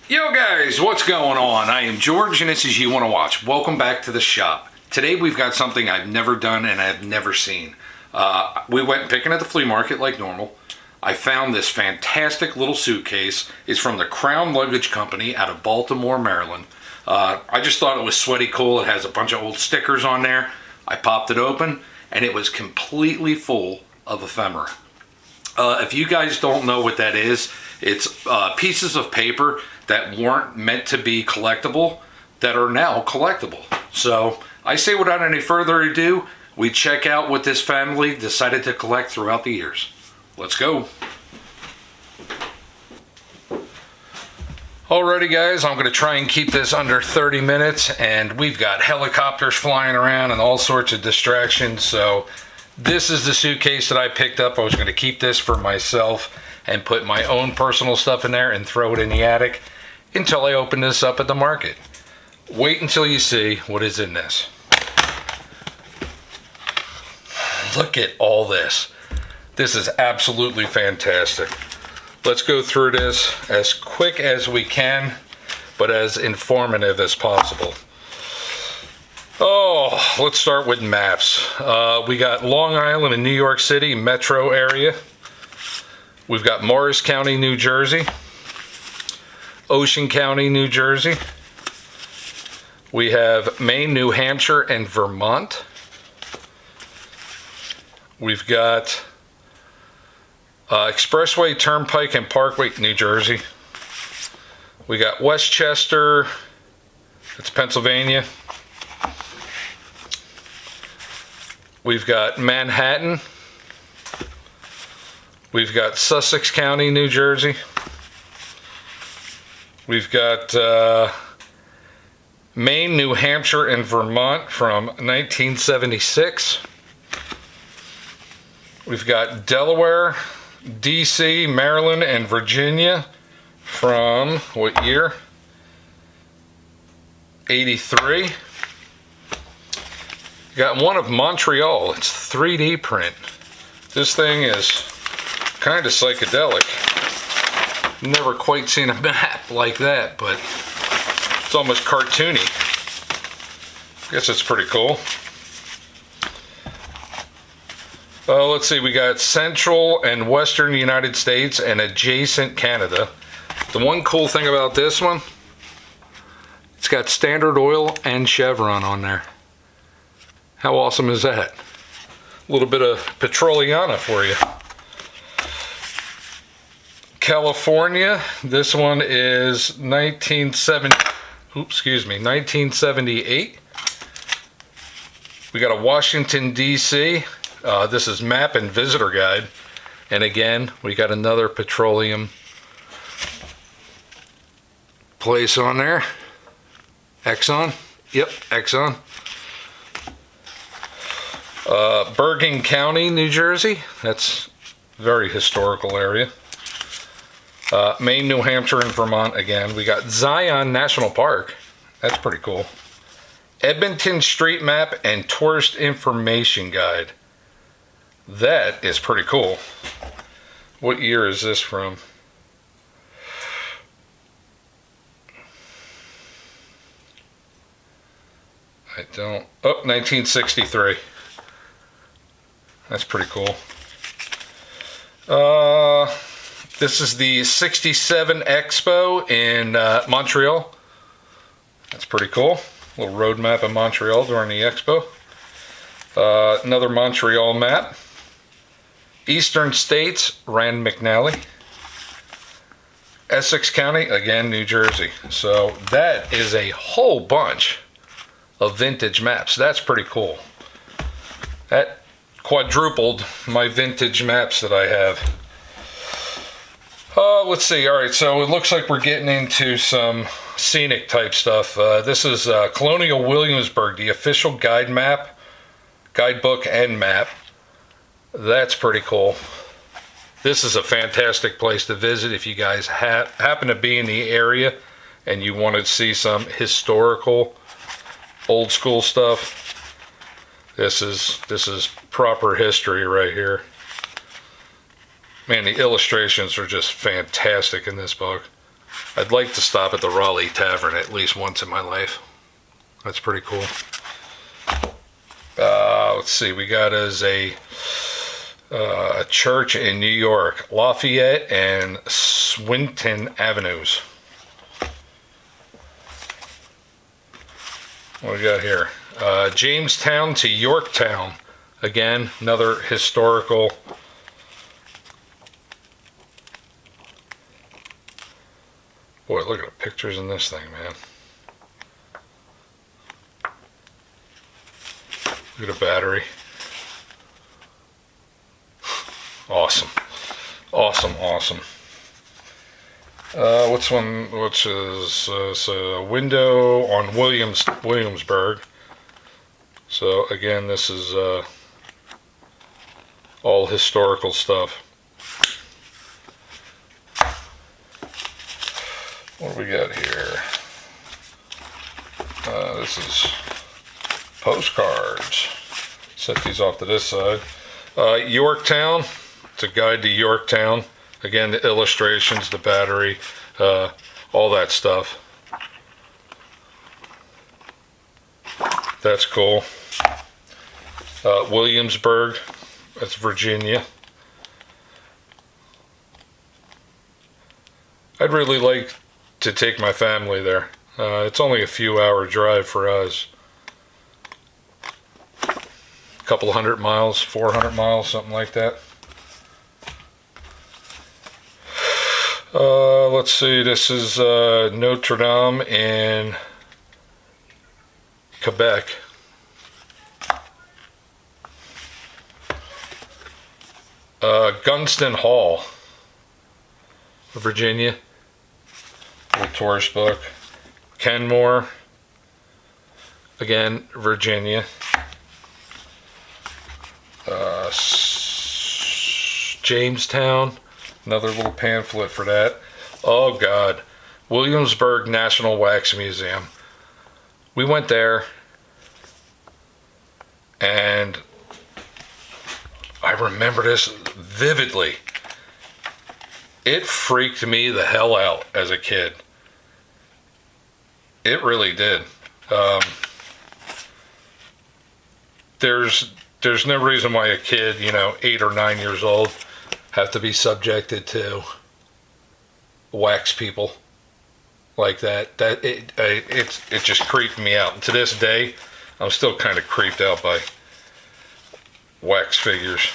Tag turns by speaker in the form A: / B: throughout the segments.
A: Yo guys, what's going on? I am George and this is You Wanna Watch. Welcome back to the shop. Today we've got something I've never done and I've never seen. We went picking at the flea market like normal. I found this fantastic little suitcase. It's from the Crown Luggage Company out of Baltimore, Maryland. I just thought it was sweaty cool. It has a bunch of old stickers on there. I popped it open and it was completely full of ephemera. If you guys don't know what that is, it's pieces of paper that weren't meant to be collectible that are now collectible. So I say without any further ado, we check out what this family decided to collect throughout the years. Let's go. Alrighty guys, I'm going to try and keep this under 30 minutes, and we've got helicopters flying around and all sorts of distractions. So this is the suitcase that I picked up. I was going to keep this for myself and put my own personal stuff in there and throw it in the attic until I open this up at the market. Wait until you see what is in this. Look at all this. This is absolutely fantastic. Let's go through this as quick as we can, but as informative as possible. Oh, let's start with maps. We got Long Island and New York City metro area. We've got Morris County, New Jersey. Ocean County, New Jersey. We have Maine, New Hampshire, and Vermont. We've got Expressway, Turnpike, and Parkway, New Jersey. We got Westchester, it's Pennsylvania. We've got Manhattan. We've got Sussex County, New Jersey. We've got Maine, New Hampshire, and Vermont from 1976. We've got Delaware, DC, Maryland, and Virginia from what year? 83. Got one of Montreal. It's 3D print. This thing is kind of psychedelic. Never quite seen a map like that, but it's almost cartoony. Guess it's pretty cool. Let's see, we got Central and Western United States and adjacent Canada. The one cool thing about this one, it's got Standard Oil and Chevron on there. How awesome is that? A little bit of Petroliana for you. California, this one is 1978. We got a Washington, D.C. This is map and visitor guide. And again, we got another petroleum place on there. Exxon. Yep, Exxon. Bergen County, New Jersey. That's a very historical area. Maine, New Hampshire, and Vermont again. We got Zion National Park. That's pretty cool. Edmonton Street Map and Tourist Information Guide. That is pretty cool. What year is this from? I don't... Oh, 1963. That's pretty cool. This is the 67 Expo in Montreal. That's pretty cool. A little road map of Montreal during the Expo. Another Montreal map. Eastern States, Rand McNally. Essex County, again, New Jersey. So that is a whole bunch of vintage maps. That's pretty cool. That quadrupled my vintage maps that I have. Let's see. All right, so it looks like we're getting into some scenic type stuff. This is Colonial Williamsburg, the official guidebook and map. That's pretty cool. This is a fantastic place to visit if you guys happen to be in the area and you want to see some historical, old school stuff. This is proper history right here. Man, the illustrations are just fantastic in this book. I'd like to stop at the Raleigh Tavern at least once in my life. That's pretty cool. Let's see, we got as a church in New York, Lafayette and Swinton Avenues. What we got here? Jamestown to Yorktown. Again, another historical. Boy, look at the pictures in this thing, man. Look at the battery. Awesome. Awesome, awesome. Which is a window on Williamsburg. So again, this is all historical stuff. What do we got here? This is Postcards. Set these off to this side. Yorktown. It's a guide to Yorktown. Again, the illustrations, the battery, all that stuff. That's cool. Williamsburg. That's Virginia. I'd really like to take my family there. It's only a few hour drive for us. A couple 100 miles, 400 miles, something like that. Let's see, this is Notre Dame in Quebec. Gunston Hall, Virginia. Little tourist book. Kenmore, again, Virginia. Jamestown, another little pamphlet for that. Oh God, Williamsburg National Wax Museum. We went there, and I remember this vividly. It freaked me the hell out as a kid. It really did. There's no reason why a kid, 8 or 9 years old, have to be subjected to wax people like that. It just creeped me out. And to this day, I'm still kind of creeped out by wax figures.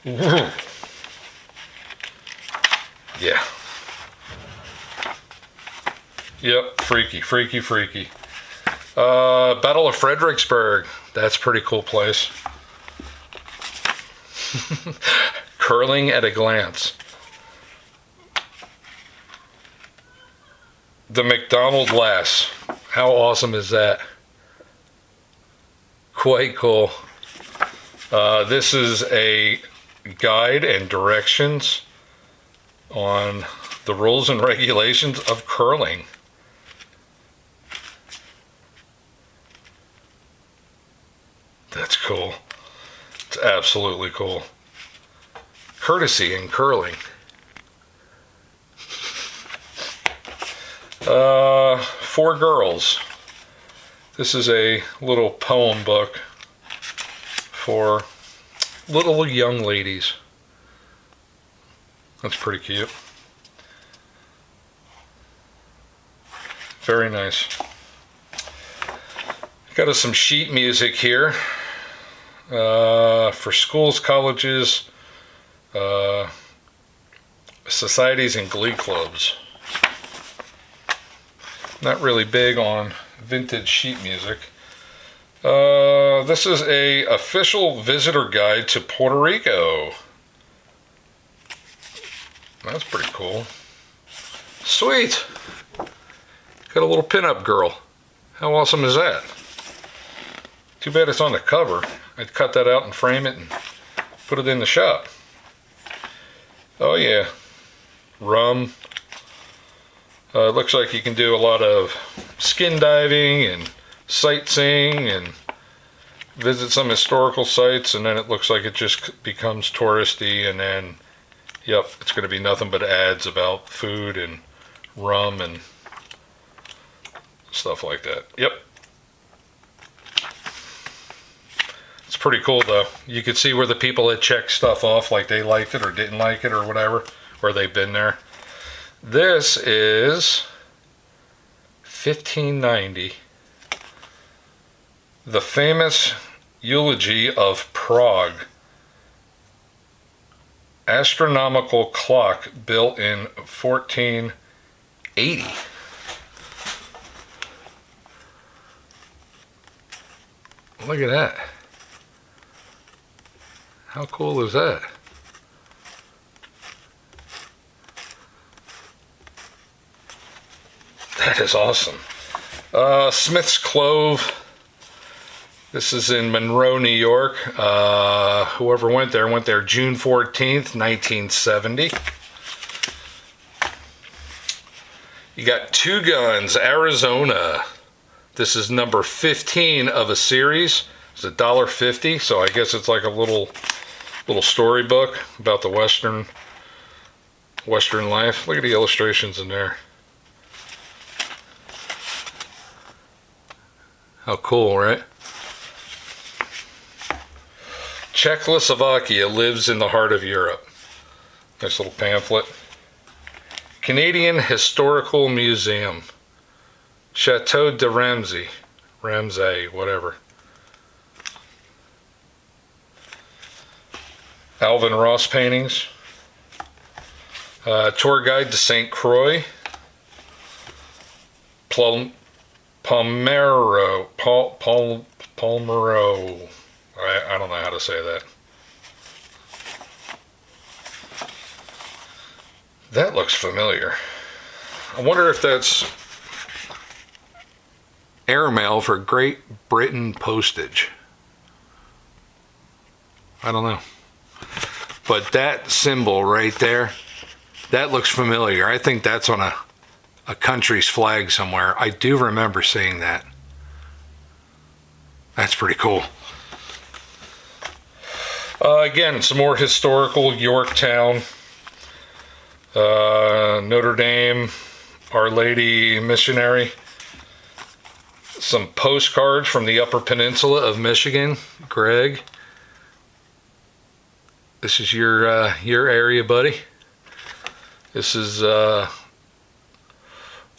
A: Yeah. Yep, freaky, freaky, freaky. Battle of Fredericksburg. That's a pretty cool place. Curling at a glance. The McDonald Lass. How awesome is that? Quite cool. This is a guide and directions on the rules and regulations of curling. That's cool. It's absolutely cool. Courtesy in curling. For Girls. This is a little poem book for little young ladies. That's pretty cute. Very nice. Got us some sheet music here for schools, colleges, societies, and glee clubs. Not really big on vintage sheet music. This is a official visitor guide to Puerto Rico. That's pretty cool. Sweet. Got a little pinup girl. How awesome is that? Too bad it's on the cover. I'd cut that out and frame it and put it in the shop. Oh yeah. Rum. It looks like you can do a lot of skin diving and sightseeing and visit some historical sites, and then it looks like it just becomes touristy, and then Yep, it's going to be nothing but ads about food and rum and stuff like that. Yep. It's pretty cool though. You could see where the people had checked stuff off, like they liked it or didn't like it or whatever, where they've been there. This is $15.90. The famous eulogy of Prague. Astronomical clock built in 1480. Look at that. How cool is that? That is awesome. Smith's Clove. This is in Monroe, New York. Whoever went there June 14th, 1970. You got Two Guns, Arizona. This is number 15 of a series. It's $1.50, so I guess it's like a little storybook about the Western life. Look at the illustrations in there. How cool, right? Czechoslovakia lives in the heart of Europe. Nice little pamphlet. Canadian Historical Museum. Chateau de Ramsay, whatever. Alvin Ross paintings. Tour guide to St. Croix. Palmero. I don't know how to say that. That looks familiar. I wonder if that's airmail for Great Britain postage. I don't know. But that symbol right there, that looks familiar. I think that's on a country's flag somewhere. I do remember seeing that. That's pretty cool. Again, some more historical Yorktown. Notre Dame, Our Lady Missionary. Some postcards from the Upper Peninsula of Michigan. Greg, this is your area, buddy. This is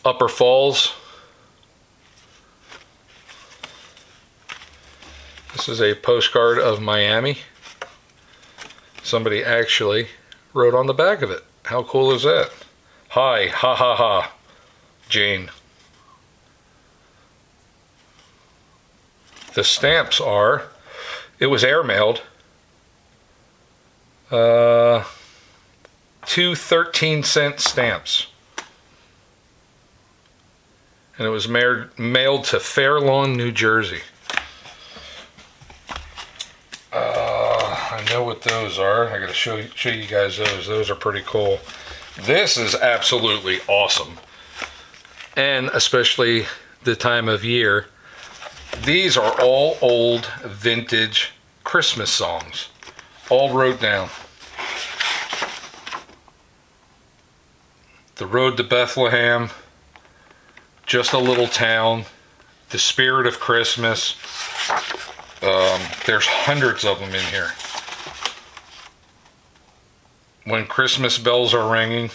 A: Upper Falls. This is a postcard of Miami. Somebody actually wrote on the back of it. How cool is that? Hi, ha ha ha, Jane. The stamps are, it was airmailed. 2 13-cent stamps. And it was mailed to Fair Lawn, New Jersey. I know what those are. I gotta show you guys those. Those are pretty cool. This is absolutely awesome. And especially the time of year. These are all old vintage Christmas songs. All wrote down. The Road to Bethlehem. Just a Little Town. The Spirit of Christmas. There's hundreds of them in here. When Christmas bells are ringing,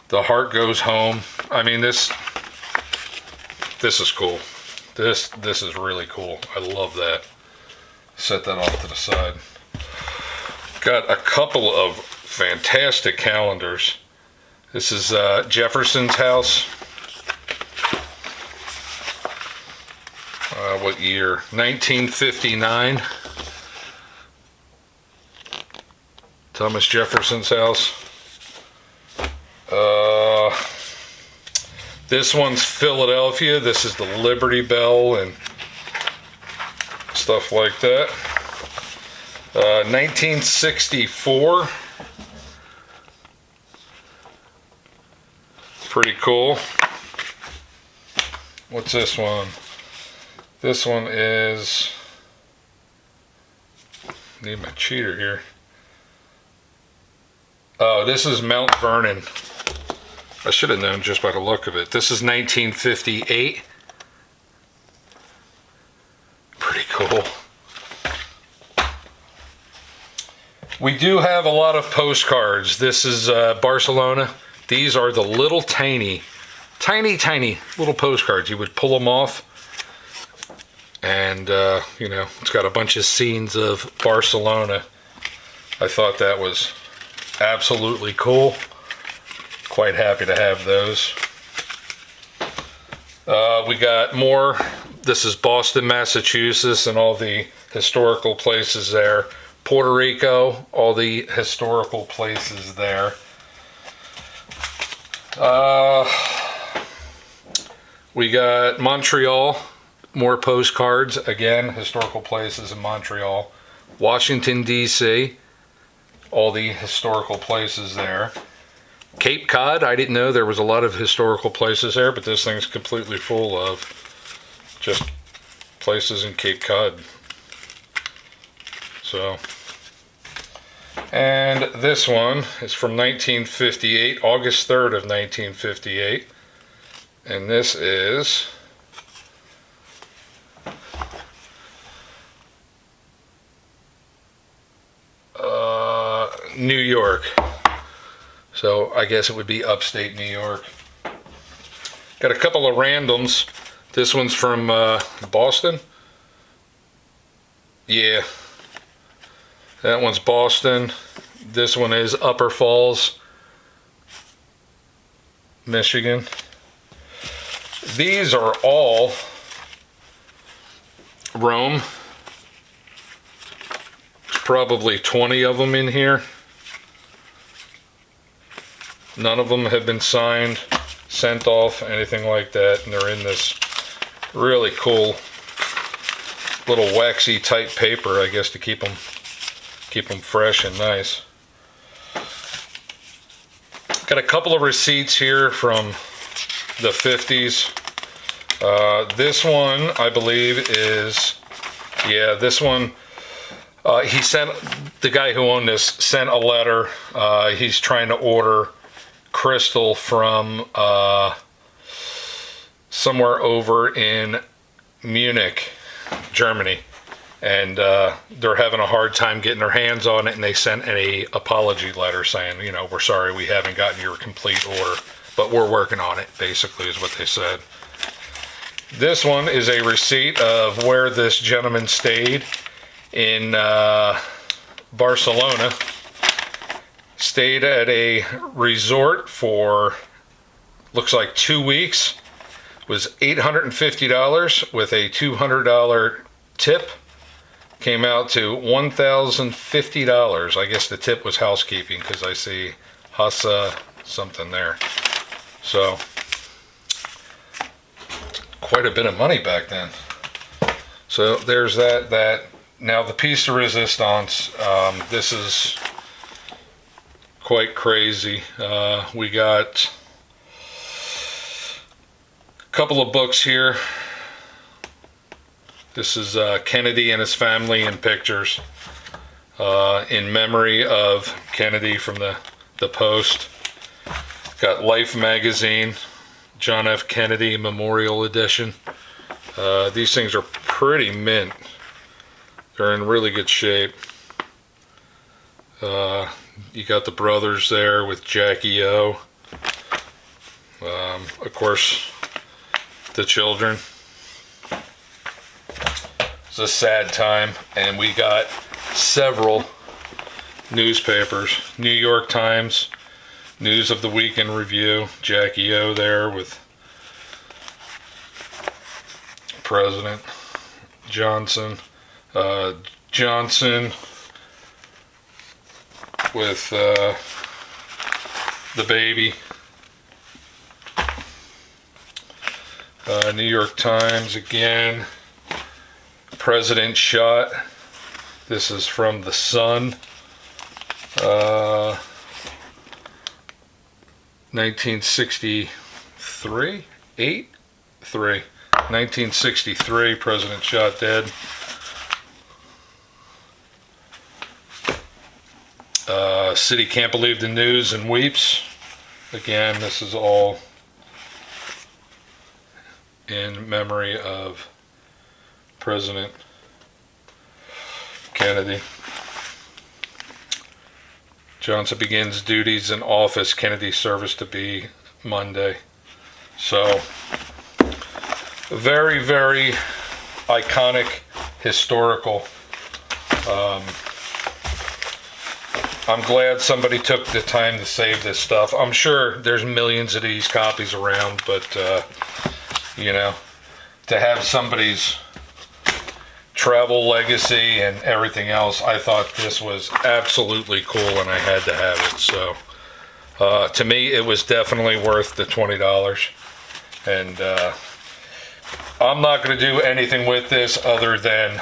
A: the heart goes home. I mean, this is cool. This is really cool. I love that. Set that off to the side. Got a couple of fantastic calendars. This is Jefferson's house. What year? 1959. Thomas Jefferson's house. This one's Philadelphia. This is the Liberty Bell and stuff like that. 1964. Pretty cool. What's this one? This one is, need my cheater here. Oh, this is Mount Vernon. I should have known just by the look of it. This is 1958. Pretty cool. We do have a lot of postcards. This is Barcelona. These are the little tiny little postcards. You would pull them off, and you know, it's got a bunch of scenes of Barcelona. I thought that was absolutely cool. Quite happy to have those. We got more. This is Boston, Massachusetts, and all the historical places there. Puerto Rico, all the historical places there. We got Montreal, more postcards. Again, historical places in Montreal. Washington, D.C., all the historical places there. Cape Cod, I didn't know there was a lot of historical places there, but this thing's completely full of just places in Cape Cod. So, and this one is from 1958, August 3rd of 1958. And this is New York. So I guess it would be upstate New York. Got a couple of randoms. This one's from Boston. Yeah. That one's Boston. This one is Upper Falls, Michigan. These are all Rome. There's probably 20 of them in here. None of them have been signed, sent off, anything like that. And they're in this really cool little waxy type paper, I guess, to keep them fresh and nice. Got a couple of receipts here from the 50s. This one, I believe, is, yeah, this one, he sent, the guy who owned this sent a letter. He's trying to order crystal from somewhere over in Munich, Germany. And they're having a hard time getting their hands on it, and they sent an apology letter saying, you know, we're sorry we haven't gotten your complete order, but we're working on it, basically, is what they said. This one is a receipt of where this gentleman stayed in Barcelona. Stayed at a resort for, looks like 2 weeks. Was $850 with a $200 tip. Came out to $1,050. I guess the tip was housekeeping, because I see Hassa something there. So, quite a bit of money back then. So there's that. Now the piece de resistance, this is quite crazy. We got a couple of books here. This is Kennedy and his family in pictures, in memory of Kennedy from the Post. Got Life magazine, John F. Kennedy Memorial Edition. These things are pretty mint. They're in really good shape. You got the brothers there with Jackie O. Of course, the children. It's a sad time, and we got several newspapers. New York Times, News of the Week in Review, Jackie O there with President Johnson. Johnson with the baby. New York Times again. President shot. This is from the Sun. 1963? 1963, President shot dead. City Can't Believe the News and Weeps. Again, this is all in memory of President Kennedy. Johnson begins duties in office. Kennedy's service to be Monday. So, very, very iconic, historical. I'm glad somebody took the time to save this stuff. I'm sure there's millions of these copies around, but, you know, to have somebody's travel legacy and everything else, I thought this was absolutely cool and I had to have it. So to me it was definitely worth the $20, and I'm not going to do anything with this other than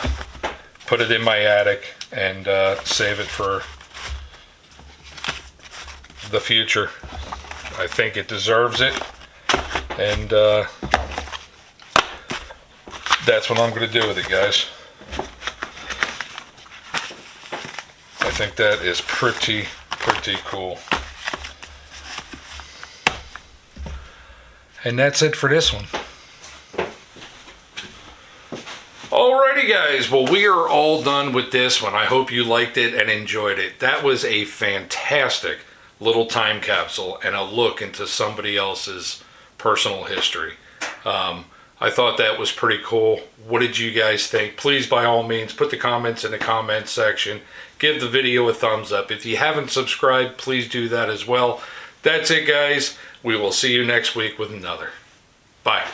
A: put it in my attic and save it for the future. I think it deserves it, and that's what I'm going to do with it, guys. I think that is pretty cool. And that's it for this one. Alrighty guys, well we are all done with this one. I hope you liked it and enjoyed it. That was a fantastic little time capsule and a look into somebody else's personal history. I thought that was pretty cool. What did you guys think? Please, by all means, put the comments in the comments section. Give the video a thumbs up. If you haven't subscribed, please do that as well. That's it, guys. We will see you next week with another. Bye.